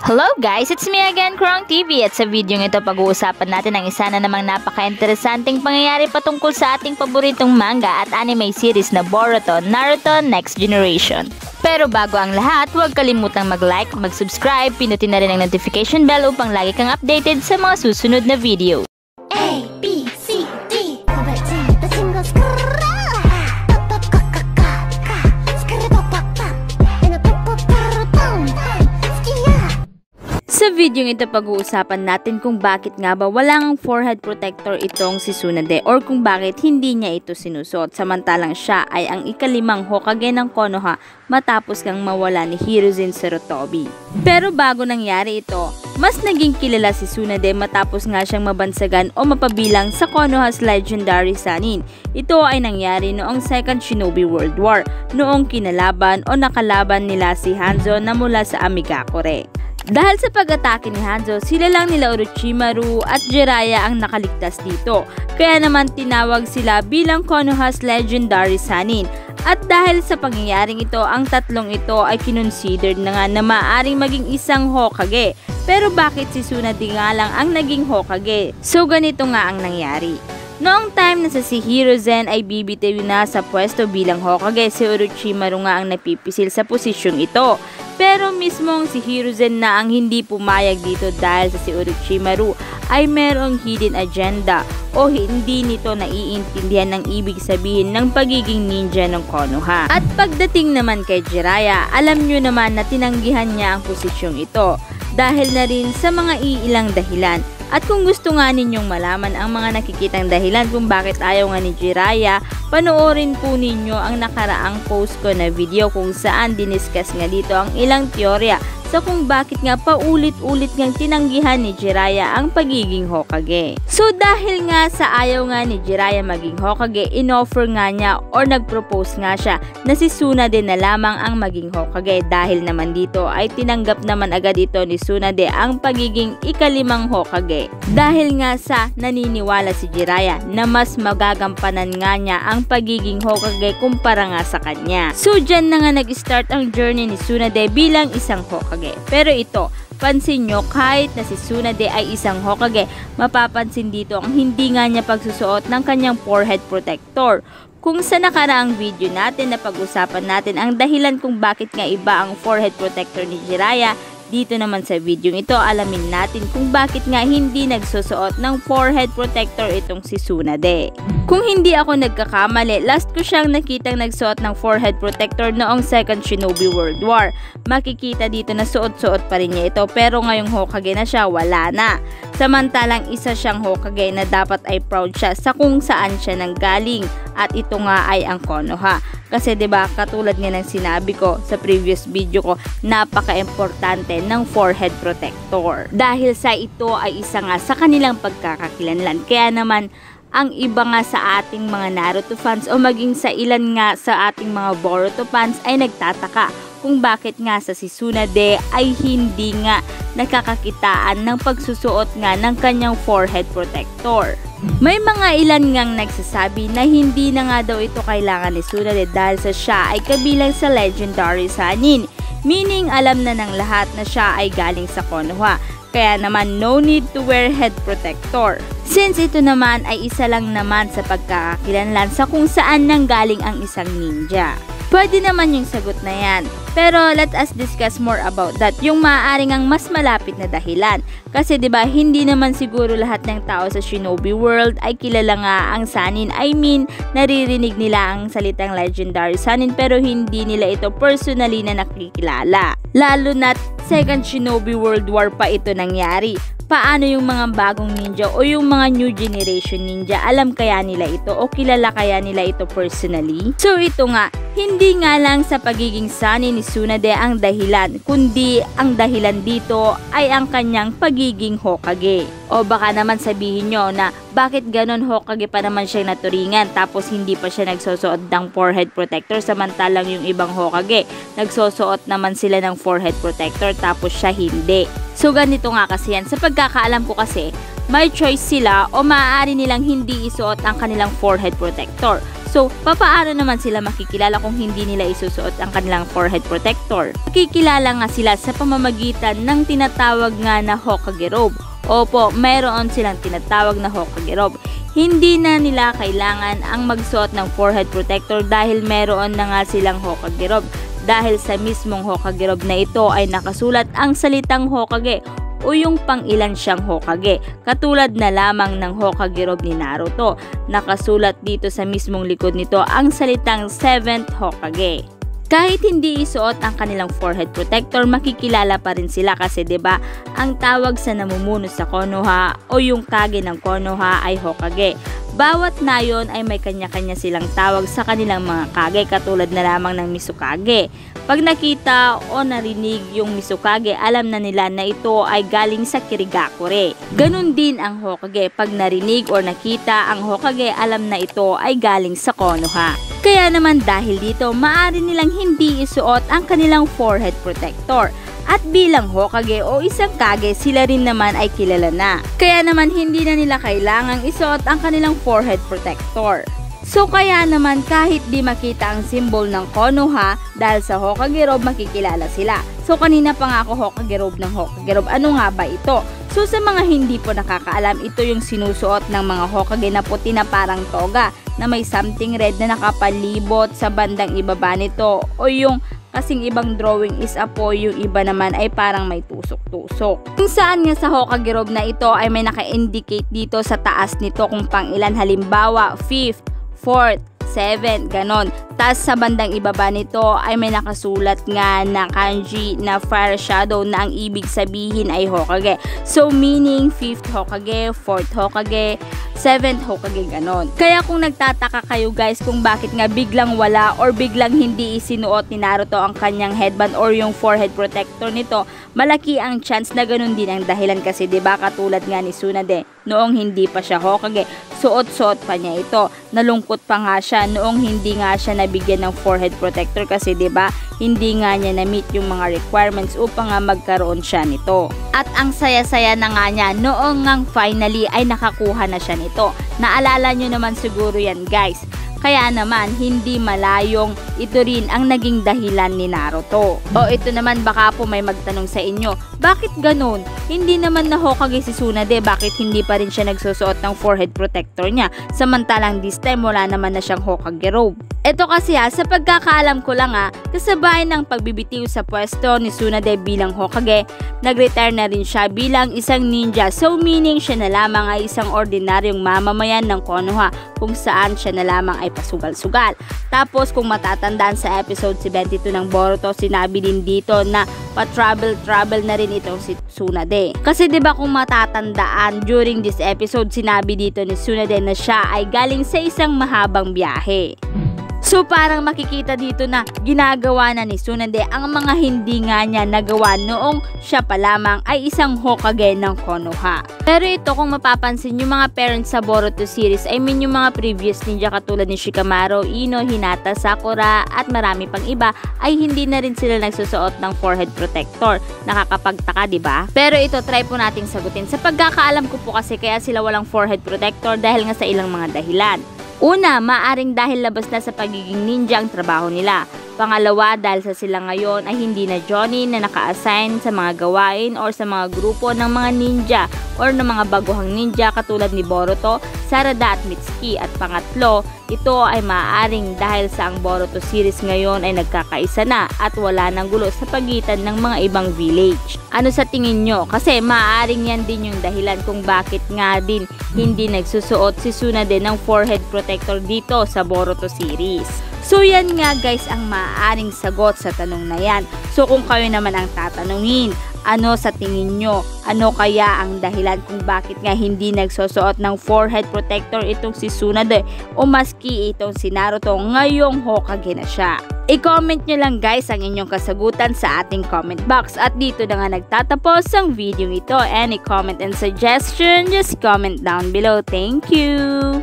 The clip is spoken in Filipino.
Hello guys, it's me again, Krong TV, at sa video ito pag-uusapan natin ang isa na namang napaka-interesanting pangyayari patungkol sa ating paboritong manga at anime series na Boruto, Naruto Next Generation. Pero bago ang lahat, huwag kalimutang mag-like, mag-subscribe, pinutin na rin ang notification bell upang lagi kang updated sa mga susunod na video. A, B, C, D. Sa video ito pag-uusapan natin kung bakit nga ba walang forehead protector itong si Tsunade or kung bakit hindi niya ito sinusot samantalang siya ay ang ikalimang Hokage ng Konoha matapos kang mawala ni Hiruzen Sarutobi. Pero bago nangyari ito, mas naging kilala si Tsunade matapos nga siyang mabansagan o mapabilang sa Konoha's Legendary Sannin. Ito ay nangyari noong Second Shinobi World War, noong kinalaban o nakalaban nila si Hanzo na mula sa Amigakure. Dahil sa pag-atake ni Hanzo, sila lang nila Orochimaru at Jiraiya ang nakaligtas dito. Kaya naman tinawag sila bilang Konoha's Legendary Sannin. At dahil sa pangyayaring ito, ang tatlong ito ay kinonsidered na nga na maaaring maging isang Hokage. Pero bakit si Tsunade nga lang ang naging Hokage? So ganito nga ang nangyari. Noong time na si Hiruzen ay bibitiw na sa pwesto bilang Hokage, si Orochimaru nga ang napipisil sa posisyong ito. Pero mismong si Hiruzen na ang hindi pumayag dito dahil sa si Orochimaru ay merong hidden agenda o hindi nito naiintindihan ng ibig sabihin ng pagiging ninja ng Konoha. At pagdating naman kay Jiraiya, alam nyo naman na tinanggihan niya ang posisyong ito dahil na rin sa mga iilang dahilan. At kung gusto nga ninyong malaman ang mga nakikitang dahilan kung bakit ayaw nga ni Jiraiya, panoorin po ninyo ang nakaraang post ko na video kung saan diniscuss nga dito ang ilang teorya sa kung bakit nga paulit-ulit ngang tinanggihan ni Jiraiya ang pagiging Hokage. So dahil nga sa ayaw nga ni Jiraiya maging Hokage, inoffer nga niya or nagpropose nga siya na si Tsunade na lamang ang maging Hokage. Dahil naman dito ay tinanggap naman agad ito ni Tsunade ang pagiging ikalimang Hokage. Dahil nga sa naniniwala si Jiraiya na mas magagampanan nga niya ang pagiging Hokage kumpara nga sa kanya. So dyan na nga nag-start ang journey ni Tsunade bilang isang Hokage. Pero ito, pansin nyo, kahit na si Tsunade ay isang Hokage, mapapansin dito ang hindi nga niya pagsusuot ng kanyang forehead protector. Kung sa nakaraang video natin na pag-usapan natin ang dahilan kung bakit nga iba ang forehead protector ni Jiraiya, dito naman sa video ito alamin natin kung bakit nga hindi nagsusuot ng forehead protector itong si Tsunade. Kung hindi ako nagkakamali, last ko siyang nakitang nagsuot ng forehead protector noong Second Shinobi World War. Makikita dito na suot-suot pa rin niya ito pero ngayong Hokage na siya, wala na. Samantalang isa siyang Hokage na dapat ay proud siya sa kung saan siya nanggaling at ito nga ay ang Konoha. Kasi 'di ba katulad nga ng sinabi ko sa previous video ko, napaka-importante ng forehead protector. Dahil sa ito ay isa nga sa kanilang pagkakakilanlan. Kaya naman ang iba nga sa ating mga Naruto fans o maging sa ilan nga sa ating mga Boruto fans ay nagtataka kung bakit nga sa si Tsunade ay hindi nga nakakakitaan ng pagsusuot nga ng kanyang forehead protector. May mga ilan ngang nagsasabi na hindi na nga daw ito kailangan ni Tsunade dahil sa siya ay kabilang sa Legendary Sannin, meaning alam na ng lahat na siya ay galing sa Konoha. Kaya naman no need to wear head protector. Since ito naman ay isa lang naman sa pagkakakilanlan sa kung saan nanggaling ang isang ninja. Pwede naman yung sagot na yan. Pero let us discuss more about that. Yung maaaring ang mas malapit na dahilan. Kasi 'di ba hindi naman siguro lahat ng tao sa Shinobi World ay kilala nga ang Sannin. I mean, naririnig nila ang salitang Legendary Sannin pero hindi nila ito personally na nakikilala. Lalo na't Second Shinobi World War pa ito nangyari. Paano yung mga bagong ninja o yung mga new generation ninja, alam kaya nila ito o kilala kaya nila ito personally? So ito nga, hindi nga lang sa pagiging Sannin ni Tsunade ang dahilan, kundi ang dahilan dito ay ang kanyang pagiging Hokage. O baka naman sabihin nyo na bakit ganon Hokage pa naman siyang naturingan tapos hindi pa siya nagsusuot ng forehead protector samantalang yung ibang Hokage nagsusuot naman sila ng forehead protector tapos siya hindi. So ganito nga kasi yan, sa pagkakaalam ko kasi may choice sila o maaari nilang hindi isuot ang kanilang forehead protector. So, papaano naman sila makikilala kung hindi nila isusuot ang kanilang forehead protector? Makikilala nga sila sa pamamagitan ng tinatawag nga na Hokage robe. Opo, mayroon silang tinatawag na Hokage robe. Hindi na nila kailangan ang magsuot ng forehead protector dahil mayroon na nga silang Hokage robe. Dahil sa mismong Hokage robe na ito ay nakasulat ang salitang Hokage o yung pangilan siyang Hokage. Katulad na lamang ng Hokage robe ni Naruto. Nakasulat dito sa mismong likod nito ang salitang 7th Hokage. Kahit hindi isuot ang kanilang forehead protector, makikilala pa rin sila kasi 'di ba, ang tawag sa namumuno sa Konoha o yung Kage ng Konoha ay Hokage. Bawat nayon ay may kanya-kanya silang tawag sa kanilang mga Kage katulad na lamang ng Mizukage. Pag nakita o narinig yung Mizukage, alam na nila na ito ay galing sa Kirigakure. Ganon din ang Hokage. Pag narinig o nakita ang Hokage, alam na ito ay galing sa Konoha. Kaya naman dahil dito, maaari nilang hindi isuot ang kanilang forehead protector. At bilang Hokage o isang Kage, sila rin naman ay kilala na. Kaya naman hindi na nila kailangang isuot ang kanilang forehead protector. So kaya naman kahit di makita ang symbol ng Konoha, dahil sa Hokage robe makikilala sila. So kanina pa nga ako Hokage robe ng Hokage robe. Ano nga ba ito? So sa mga hindi po nakakaalam, ito yung sinusuot ng mga Hokage na puti na parang toga na may something red na nakapalibot sa bandang ibaba nito, o yung kasing ibang drawing is apo, yung iba naman ay parang may tusok-tusok. Kung saan nga sa Hokage robe na ito ay may naka-indicate dito sa taas nito kung pang ilan, halimbawa 5th, 4th, 7, ganon. Tas sa bandang ibaba nito ay may nakasulat nga na kanji na fire shadow na ang ibig sabihin ay Hokage. So meaning 5th Hokage, 4th Hokage, 7th Hokage, ganon. Kaya kung nagtataka kayo guys kung bakit nga biglang wala or biglang hindi isinuot ni Naruto ang kanyang headband or yung forehead protector nito, malaki ang chance na ganun din ang dahilan kasi 'di ba, katulad nga ni Tsunade, noong hindi pa siya Hokage, suot-suot pa niya ito. Nalungkot pa nga siya noong hindi nga siya nabigyan ng forehead protector kasi 'di ba, hindi nga niya na-meet yung mga requirements upang nga magkaroon siya nito. At ang saya-saya na nga niya noong ngang finally ay nakakuha na siya nito. Naalala nyo naman siguro yan guys. Kaya naman, hindi malayong ito rin ang naging dahilan ni Naruto. O ito naman, baka po may magtanong sa inyo, bakit ganun? Hindi naman na Hokage si Tsunade, bakit hindi pa rin siya nagsusuot ng forehead protector niya? Samantalang this time, wala naman na siyang Hokage robe. Ito kasi sa pagkakaalam ko lang kasabay ng pagbibitiw sa pwesto ni Tsunade bilang Hokage, nag-retire na rin siya bilang isang ninja. So meaning siya na lamang ay isang ordinaryong mamamayan ng Konoha kung saan siya na lamang ay pasugal-sugal. Tapos kung matatandaan sa episode 72 ng Boruto, sinabi din dito na pa-travel na rin itong si Tsunade. Kasi 'di ba kung matatandaan, during this episode sinabi dito ni Tsunade na siya ay galing sa isang mahabang biyahe. So parang makikita dito na ginagawa na ni Tsunade ang mga hindi nga niya nagawa noong siya pa lamang ay isang Hokage ng Konoha. Pero ito, kung mapapansin yung mga parents sa Boruto series, I mean yung mga previous ninja katulad ni Shikamaru, Ino, Hinata, Sakura at marami pang iba, ay hindi na rin sila nagsusuot ng forehead protector. Nakakapagtaka, di ba? Pero ito, try po nating sagutin. Sa pagkakaalam ko po kasi kaya sila walang forehead protector dahil nga sa ilang mga dahilan. Una, maaring dahil labas na sa pagiging ninja ang trabaho nila. Pangalawa, dahil sa sila ngayon ay hindi na Jonin na naka-assign sa mga gawain or sa mga grupo ng mga ninja or ng mga baguhang ninja katulad ni Boruto, Sarada at Mitsuki. At pangatlo, ito ay maaaring dahil sa ang Boruto series ngayon ay nagkakaisa na at wala nang gulo sa pagitan ng mga ibang village. Ano sa tingin nyo? Kasi maaaring yan din yung dahilan kung bakit nga din hindi nagsusuot si Tsunade ng forehead protector dito sa Boruto series. So yan nga guys ang maaaring sagot sa tanong na yan. So kung kayo naman ang tatanungin, ano sa tingin nyo? Ano kaya ang dahilan kung bakit nga hindi nagsusuot ng forehead protector itong si Tsunade o maski itong si Naruto ngayong Hokage na siya? I-comment nyo lang guys ang inyong kasagutan sa ating comment box. At dito na nga nagtatapos ang video ito. Any comment and suggestion, just comment down below. Thank you!